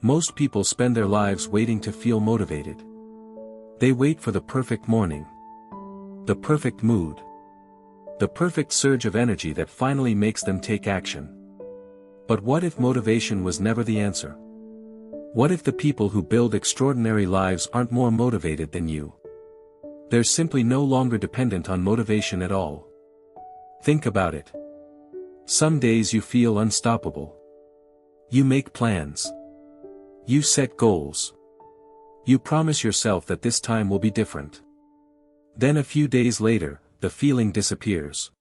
Most people spend their lives waiting to feel motivated. They wait for the perfect morning, the perfect mood, the perfect surge of energy that finally makes them take action. But what if motivation was never the answer? What if the people who build extraordinary lives aren't more motivated than you? They're simply no longer dependent on motivation at all. Think about it. Some days you feel unstoppable. You make plans. You set goals. You promise yourself that this time will be different. Then a few days later, the feeling disappears.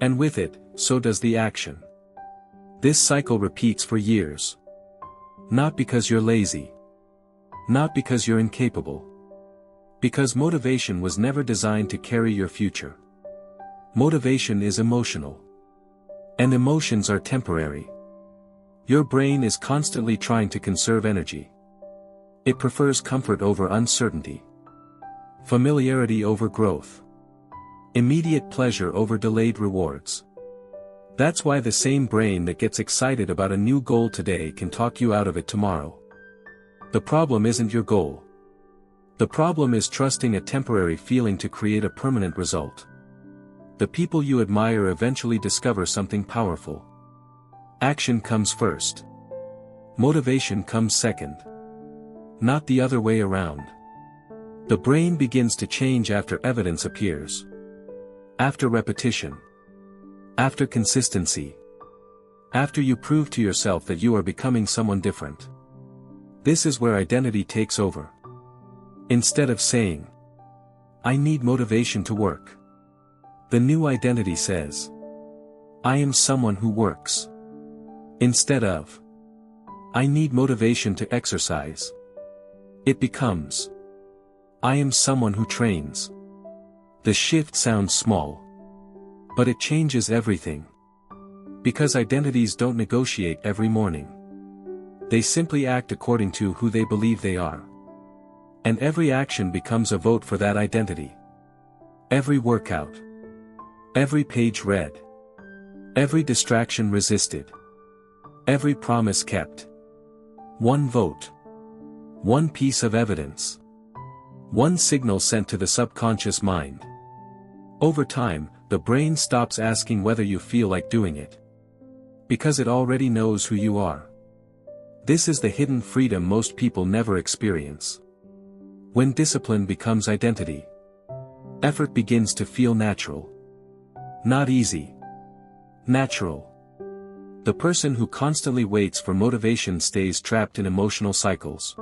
And with it, so does the action. This cycle repeats for years. Not because you're lazy. Not because you're incapable. Because motivation was never designed to carry your future. Motivation is emotional. And emotions are temporary. Your brain is constantly trying to conserve energy. It prefers comfort over uncertainty. Familiarity over growth. Immediate pleasure over delayed rewards. That's why the same brain that gets excited about a new goal today can talk you out of it tomorrow. The problem isn't your goal. The problem is trusting a temporary feeling to create a permanent result. The people you admire eventually discover something powerful. Action comes first. Motivation comes second. Not the other way around. The brain begins to change after evidence appears. After repetition. After consistency. After you prove to yourself that you are becoming someone different. This is where identity takes over. Instead of saying, "I need motivation to work," the new identity says, "I am someone who works." Instead of, "I need motivation to exercise," it becomes, "I am someone who trains." The shift sounds small. But it changes everything. Because identities don't negotiate every morning. They simply act according to who they believe they are. And every action becomes a vote for that identity. Every workout. Every page read. Every distraction resisted. Every promise kept. One vote. One piece of evidence. One signal sent to the subconscious mind. Over time, the brain stops asking whether you feel like doing it. Because it already knows who you are. This is the hidden freedom most people never experience. When discipline becomes identity, effort begins to feel natural. Not easy. Natural. The person who constantly waits for motivation stays trapped in emotional cycles.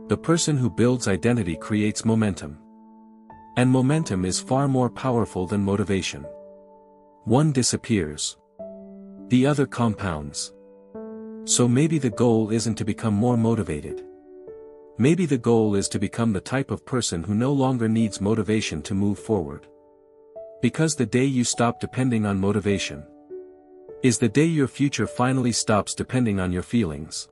The person who builds identity creates momentum. And momentum is far more powerful than motivation. One disappears. The other compounds. So maybe the goal isn't to become more motivated. Maybe the goal is to become the type of person who no longer needs motivation to move forward. Because the day you stop depending on motivation is the day your future finally stops depending on your feelings.